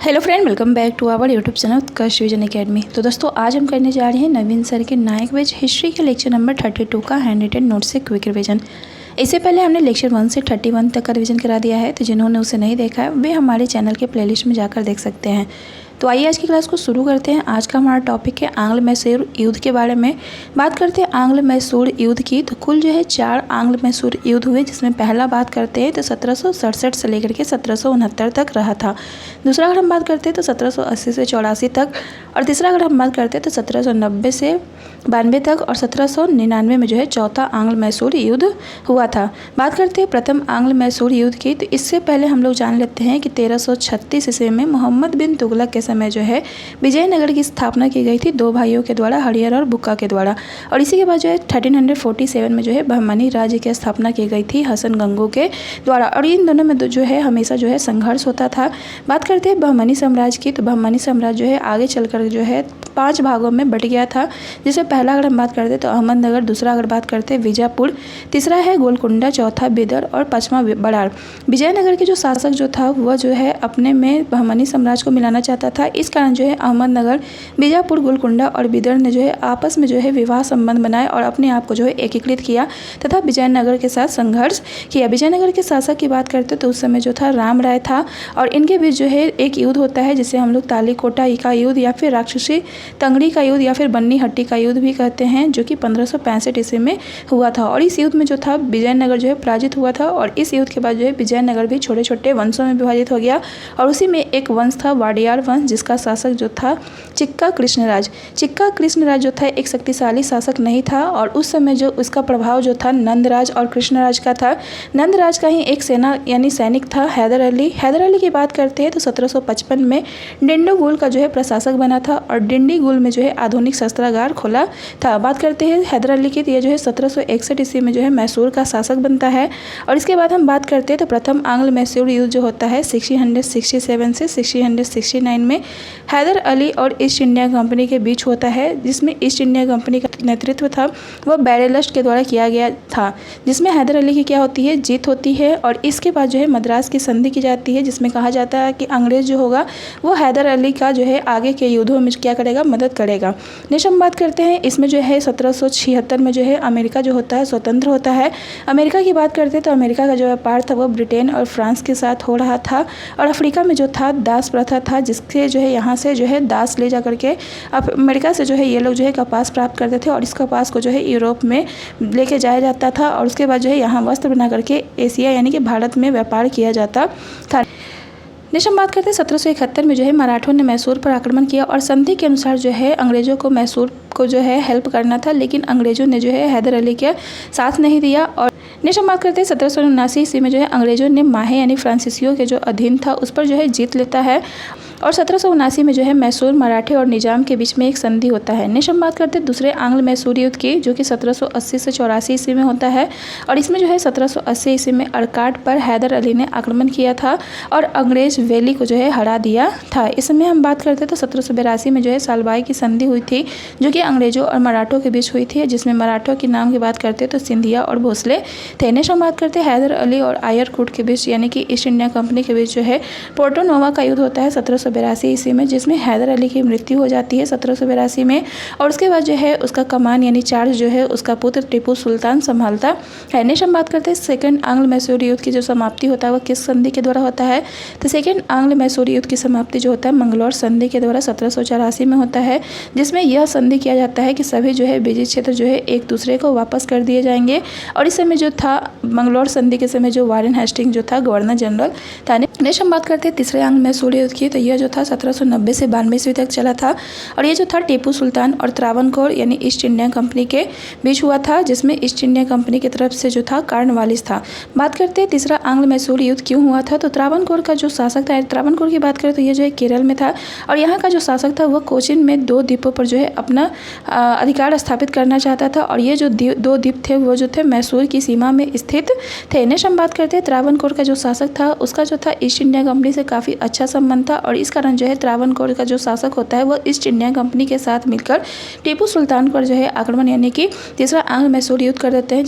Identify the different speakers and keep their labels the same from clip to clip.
Speaker 1: Hello friend, welcome back to our YouTube channel Utkarsh Vision Academy. तो दोस्तों आज हम करने जा रहे हैं नवीन सर के नायक वेज हिस्ट्री के लेक्चर नंबर 32 का हैंड रिटन नोट से क्विक रिवीजन। इससे पहले हमने लेक्चर 1 से 31 तक का रिवीजन करा दिया है, तो जिन्होंने उसे नहीं देखा है वे हमारे चैनल के प्लेलिस्ट में जाकर देख सकते हैं। तो आइए आज की क्लास को शुरू करते हैं। आज का हमारा टॉपिक है आंग्ल मैसूर युद्ध के बारे में बात करते हैं। आंग्ल मैसूर युद्ध की तो कुल जो है 4 आंग्ल मैसूर युद्ध हुए, जिसमें पहला बात करते हैं तो 1767 से लेकर के 1769 तक रहा था। दूसरा अगर हम बात करते हैं तो 1780 से 84 तक, और तीसरा अगर हम बात करते हैं तो 1790 से 92 तक, और 1799 में जो है चौथा आंग्ल मैसूर युद्ध हुआ था। बात करते हैं प्रथम आंग्ल मैसूर युद्ध की, तो इससे पहले हम लोग जान लेते हैं कि 1336 ईस्वी में मोहम्मद बिन तुगलक के समय जो है विजयनगर की स्थापना की गई थी 2 भाइयों के द्वारा, हरिहर और बुक्का के द्वारा। और इसी के बाद जो है 1347 में जो है बहमनी राज्य की स्थापना की गई थी हसन गंगू के द्वारा, और इन दोनों में जो है हमेशा जो है संघर्ष होता था। बात करते हैं बहमनी साम्राज्य की, तो बहमनी साम्राज्य जो है आगे चलकर जो है 5 भागों में बट गया था, जिसे पहला अगर हम बात करते तो अहमदनगर, दूसरा अगर बात करते हैं विजापुर, तीसरा है गोलकुंडा, चौथा बिदर और 5वां बड़ार। विजयनगर के जो शासक जो था वह जो है अपने में बहमनी साम्राज्य को मिलाना चाहता था। इस कारण जो है अहमदनगर, बीजापुर, गोलकुंडा और बिदर ने जो है आपस में जो है विवाह संबंध बनाए और अपने आप को जो है एकीकृत किया तथा विजयनगर के साथ संघर्ष किया। विजयनगर के शासक की बात करते तो उस समय जो था राम राय था, और इनके बीच जो है एक युद्ध होता है जिसे हम लोग तालीकोटा का युद्ध या फिर राक्षसी तंगड़ी का युद्ध या फिर बन्नी हट्टी का युद्ध भी कहते हैं, जो कि 1565 ईस्वी में हुआ था। और इस युद्ध में जो था विजयनगर जो है पराजित हुआ था, और इस युद्ध के बाद जो है विजयनगर भी छोटे छोटे वंशों में विभाजित हो गया, और उसी में एक वंश था वाडियार वंश, जिसका शासक जो था चिक्का कृष्णराज। चिक्का कृष्णराज जो था एक शक्तिशाली शासक नहीं था, और उस समय जो उसका प्रभाव जो था नंदराज और कृष्णराज का था। नंदराज का ही एक सेना यानी सैनिक था हैदर अली। हैदर अली की बात करते हैं तो 1755 में डिंडोगुल का जो है प्रशासक बना था, और डिंडीगुल में जो है आधुनिक शस्त्रागार खोला था। बात करते हैं हैदर अली की, तो ये जो है 1761 ईस्वी में जो है मैसूर का शासक बनता है। और इसके बाद हम बात करते हैं तो प्रथम आंग्ल मैसूर युद्ध जो होता है 1667 से 1669 में हैदर अली और ईस्ट इंडिया कंपनी के बीच होता है, जिसमें ईस्ट इंडिया कंपनी का नेतृत्व था वह बैरेलस्ट के द्वारा किया गया था, जिसमें हैदर अली की क्या होती है जीत होती है। और इसके बाद जो है मद्रास की संधि की जाती है, जिसमें कहा जाता है कि अंग्रेज जो होगा वो हैदर अली का जो है आगे के युद्धों में क्या करेगा, मदद करेगा। नेक्स्ट हम बात करते हैं इसमें जो है 1776 में जो है अमेरिका जो होता है स्वतंत्र होता है। अमेरिका की बात करते हैं तो अमेरिका का जो व्यापार था वो ब्रिटेन और फ्रांस के साथ हो रहा था, और अफ्रीका में जो था दास प्रथा था, जिसके जो है यहाँ से जो है दास ले जा करके अमेरिका से जो है ये लोग जो है कपास प्राप्त करते थे, और इस कपास को जो है यूरोप में लेके जाया जाता था, और उसके बाद जो है यहाँ वस्त्र बना करके एशिया यानी कि भारत में व्यापार किया जाता था। नेक्स्ट हम बात करते हैं 1771 में जो है मराठों ने मैसूर पर आक्रमण किया, और संधि के अनुसार जो है अंग्रेजों को मैसूर को जो है हेल्प करना था, लेकिन अंग्रेजों ने जो है हैदर अली के साथ नहीं दिया। और नेक्स्ट हम बात करते हैं 1779 ईस्वी में जो है अंग्रेजों ने माहे यानी फ्रांसीसियों के जो अधीन था उस पर जो है जीत लेता है, और 1779 में जो है मैसूर, मराठे और निजाम के बीच में एक संधि होता है। नेक्स्ट हम बात करते हैं दूसरे आंग्ल मैसूर युद्ध की, जो कि 1780 से 84 ईस्वी में होता है, और इसमें जो है 1780 ईस्वी में अरकाट पर हैदर अली ने आक्रमण किया था और अंग्रेज वैली को जो है हरा दिया था। इस समय हम बात करते हैं तो 1782 में जो है सालबाई की संधि हुई थी, जो कि अंग्रेजों और मराठों के बीच हुई थी, जिसमें मराठों के नाम की बात करते हैं तो सिंधिया और भोसले थे। नेक्स्ट हम बात करते हैं हैदर अली और आयरकुट के बीच यानी कि ईस्ट इंडिया कंपनी के बीच जो है पोर्टो नोवा का युद्ध होता है 1782 ईस्वी में, जिसमें हैदर अली की मृत्यु हो जाती है 1782 में, और उसके बाद जो है उसका कमान यानी चार्ज जो है उसका पुत्र टीपू सुल्तान संभालता है। नेक्स्ट हम बात करते हैं सेकंड आंग्ल मैसूर युद्ध की जो समाप्ति होता है वह किस संधि के द्वारा होता है, तो सेकंड आंग्ल मैसूर युद्ध की समाप्ति जो होता है मंगलौर संधि के द्वारा 1784 में होता है, जिसमें यह संधि किया जाता है कि सभी जो है विजित क्षेत्र जो है एक दूसरे को वापस कर दिए जाएंगे। और इस समय जो था मंगलौर संधि के समय जो वारेन हेस्टिंग जो था गवर्नर जनरल था। नेक्स्ट हम बात करते हैं तीसरे आंग्ल मैसूर युद्ध की, तो यह जो था 1790 से 92 ईस्वी तक चला था, और ये जो था टीपू सुल्तान और त्रावणकोर यानी ईस्ट इंडिया कंपनी के बीच हुआ था, जिसमें ईस्ट इंडिया कंपनी की तरफ से जो था कार्नवालिस था। बात करते हैं तीसरा आंग्ल मैसूर युद्ध क्यों हुआ था, तो त्रावणकोर का जो शासक था, त्रावणकोर की बात करें तो ये जो है केरल में था, और यहाँ का जो शासक था वह कोचिन में 2 द्वीपों पर जो है अपना अधिकार स्थापित करना चाहता था, और ये जो 2 द्वीप थे वो जो थे मैसूर की सीमा में स्थित थे। नेक्स्ट हम बात करते हैं त्रावणकोर का जो शासक था उसका जो था ईस्ट इंडिया कंपनी से काफ़ी अच्छा संबंध था, और इस कारण जो है त्रावणकोर का जो शासक होता है वह ईस्ट इंडिया कंपनी के साथ मिलकर टीपू सुल्तान पर जो है आक्रमण यानी कि तीसरा आंग्ल मैसूर युद्ध कर देते हैं।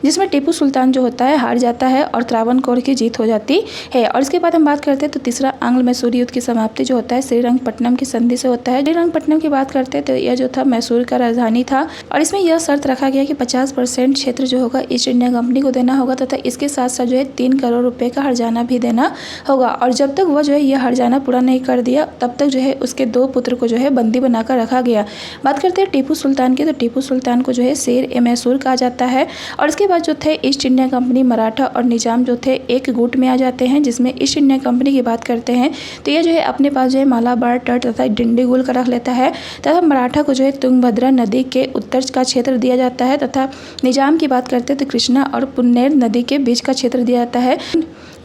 Speaker 1: जिसमें टीपू सुल्तान जो होता है हार जाता है और त्रावणकोर की जीत हो जाती है। और इसके बाद हम बात करते हैं तो तीसरा आंग्ल मैसूर युद्ध की समाप्ति जो होता है श्रीरंगपट्टनम की संधि से होता है। श्रीरंगपट्टनम की बात करते हैं तो यह जो था मैसूर का राजधानी था और इसमें यह शर्त रखा गया कि 50% क्षेत्र जो होगा ईस्ट इंडिया कंपनी को देना होगा तथा इसके साथ साथ जो है 3 करोड़ रुपए का हर्जाना भी देना होगा। और जब तक वह जो है यह हर्जाना पूरा नहीं कर दिया तब तक जो है उसके 2 पुत्र को जो है बंदी बनाकर रखा गया। बात करते हैं टीपू सुल्तान की, तो टीपू सुल्तान को जो है शेर ए मैसूर कहा जाता है। और इसके बाद जो थे ईस्ट इंडिया कंपनी, मराठा और निजाम जो थे एक गुट में आ जाते हैं। जिसमें ईस्ट इंडिया कंपनी की बात करते हैं तो यह जो है अपने पास जो है मालाबार तट तथा डिंडीगुल का रख लेता है तथा मराठा को जो है तुंगभद्रा नदी के उत्तर का क्षेत्र दिया जाता है तथा निजाम की बात करते हैं तो कृष्णा और पुन्नेर नदी के बीच का क्षेत्र दिया जाता है,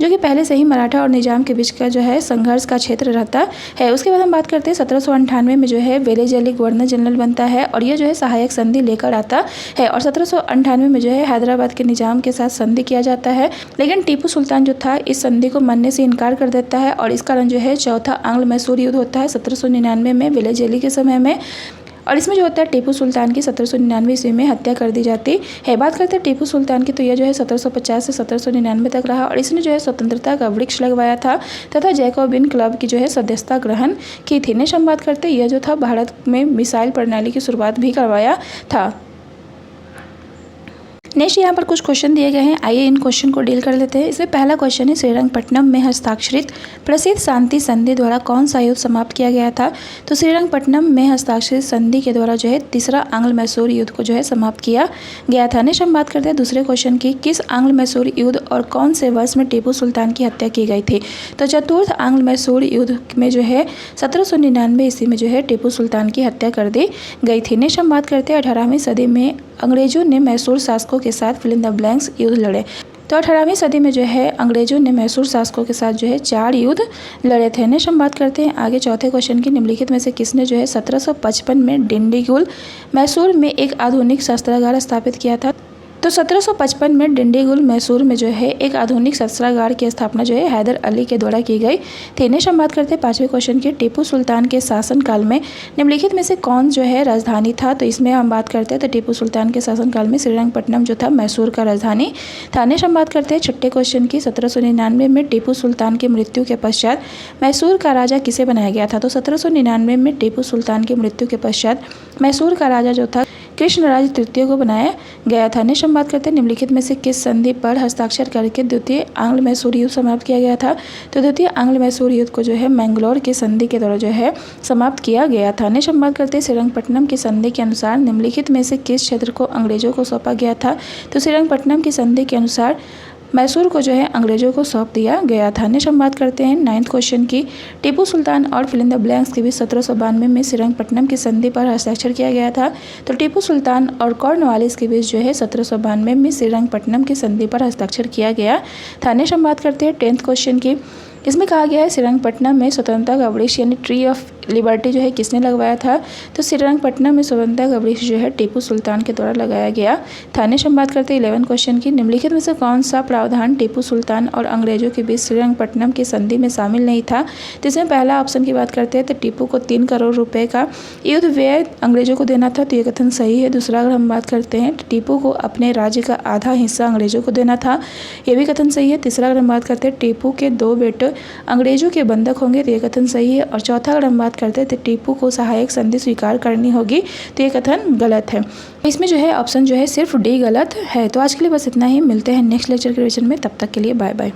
Speaker 1: जो कि पहले से ही मराठा और निजाम के बीच का जो है संघर्ष का क्षेत्र रहता है। उसके बाद हम बात करते हैं 1798 में जो है वेलेजली गवर्नर जनरल बनता है और यह जो है सहायक संधि लेकर आता है। और 1798 में जो है हैदराबाद के निजाम के साथ संधि किया जाता है, लेकिन टीपू सुल्तान जो था इस संधि को मानने से इनकार कर देता है और इस कारण जो है चौथा आंग्ल मैसूर युद्ध होता है 1799 में वेलेजली के समय में। और इसमें जो होता है टीपू सुल्तान की 1799 ईस्वी में हत्या कर दी जाती है। बात करते हैं टीपू सुल्तान की, तो यह जो है 1750 से 1799 तक रहा और इसने जो है स्वतंत्रता का वृक्ष लगवाया था तथा जैकोबिन क्लब की जो है सदस्यता ग्रहण की थी। नेक्स्ट हम बात करते हैं यह जो था भारत में मिसाइल प्रणाली की शुरुआत भी करवाया था। नेक्स्ट यहाँ पर कुछ क्वेश्चन दिए गए हैं, आइए इन क्वेश्चन को डील कर लेते हैं। इसमें पहला क्वेश्चन है श्रीरंगपट्टनम में हस्ताक्षरित प्रसिद्ध शांति संधि द्वारा कौन सा युद्ध समाप्त किया गया था। तो श्रीरंगपट्टनम में हस्ताक्षरित संधि के द्वारा जो है तीसरा आंग्ल मैसूर युद्ध को जो है समाप्त किया गया था। नेक्स्ट हम बात करते हैं दूसरे क्वेश्चन की, किस आंग्ल मैसूर युद्ध और कौन से वर्ष में टीपू सुल्तान की हत्या की गई थी। तो चतुर्थ आंग्ल मैसूर युद्ध में जो है 1799 ईस्वी में जो है टीपू सुल्तान की हत्या कर दी गई थी। नेक्स्ट हम बात करते हैं 18वीं सदी में अंग्रेजों ने मैसूर शासकों के साथ फिल इन द ब्लैंक्स युद्ध लड़े। तो 18वीं सदी में जो है अंग्रेजों ने मैसूर शासकों के साथ जो है 4 युद्ध लड़े थे। नेक्स्ट हम बात करते हैं आगे चौथे क्वेश्चन की, निम्नलिखित में से किसने जो है 1755 में डिंडीगुल मैसूर में एक आधुनिक शस्त्रागार स्थापित किया था। तो 1755 में डिंडीगुल मैसूर में जो है एक आधुनिक शस्त्रागार की स्थापना जो है हैदर अली के द्वारा की गई थी। नेक्स्ट हम बात करते हैं पांचवें क्वेश्चन की, टीपू सुल्तान के शासनकाल में निम्नलिखित में से कौन जो है राजधानी था। तो इसमें हम बात करते हैं तो टीपू सुल्तान के शासनकाल में श्रीरंगपट्टनम जो था मैसूर का राजधानी था। नेक्स्ट हम बात करते हैं छठे क्वेश्चन की, 1799 में टीपू सुल्तान की मृत्यु के पश्चात मैसूर का राजा किसे बनाया गया था। तो 1799 में टीपू सुल्तान की मृत्यु के पश्चात मैसूर का राजा जो था कृष्णराज तृतीय को बनाया गया था। नेक्स्ट हम बात करते हैं निम्नलिखित में से किस संधि पर हस्ताक्षर करके द्वितीय आंग्ल मैसूर युद्ध समाप्त किया गया था। तो द्वितीय आंग्ल मैसूर युद्ध को जो है मैंगलोर की संधि के द्वारा जो है समाप्त किया गया था। नेक्स्ट हम बात करते हैं श्रीरंगपट्टनम की संधि के अनुसार निम्नलिखित में से किस क्षेत्र को अंग्रेजों को सौंपा गया था। तो श्रीरंगपट्टनम की संधि के अनुसार मैसूर को जो है अंग्रेजों को सौंप दिया गया था। नेक्स्ट हम बात करते हैं 9th क्वेश्चन की, टीपू सुल्तान और फिल इन द ब्लैंक्स के बीच 1792 में श्रीरंगपट्टनम की संधि पर हस्ताक्षर किया गया था। तो टीपू सुल्तान और कॉर्नवालिस के बीच जो है 1792 में श्रीरंगपट्टनम की संधि पर हस्ताक्षर किया गया था। नेक्स्ट हम बात करते हैं 10th क्वेश्चन की, इसमें कहा गया है श्रीरंगपट्टनम में स्वतंत्रता का वृक्ष यानी ट्री ऑफ लिबर्टी जो है किसने लगवाया था। तो श्रीरंगपट्टनम में स्वतंत्रता का वृक्ष जो है टीपू सुल्तान के द्वारा लगाया गया था। नेक्स्ट हम बात करते हैं 11 क्वेश्चन की, निम्नलिखित में से कौन सा प्रावधान टीपू सुल्तान और अंग्रेजों के बीच श्रीरंगपट्टनम की संधि में शामिल नहीं था। तो इसमें पहला ऑप्शन की बात करते हैं तो टीपू को 3 करोड़ रुपए का युद्ध व्यय अंग्रेजों को देना था, तो ये कथन सही है। दूसरा अगर हम बात करते हैं तो टीपू को अपने राज्य का आधा हिस्सा अंग्रेजों को देना था, ये भी कथन सही है। तीसरा अगर हम बात करते हैं टीपू के 2 बेटे अंग्रेजों के बंधक होंगे, तो ये कथन सही है। और चौथा अगर हम बात करते हैं तो टीपू को सहायक संधि स्वीकार करनी होगी, तो ये कथन गलत है। इसमें जो है ऑप्शन जो है सिर्फ डी गलत है। तो आज के लिए बस इतना ही, मिलते हैं नेक्स्ट लेक्चर के रिवीजन में, तब तक के लिए बाय बाय।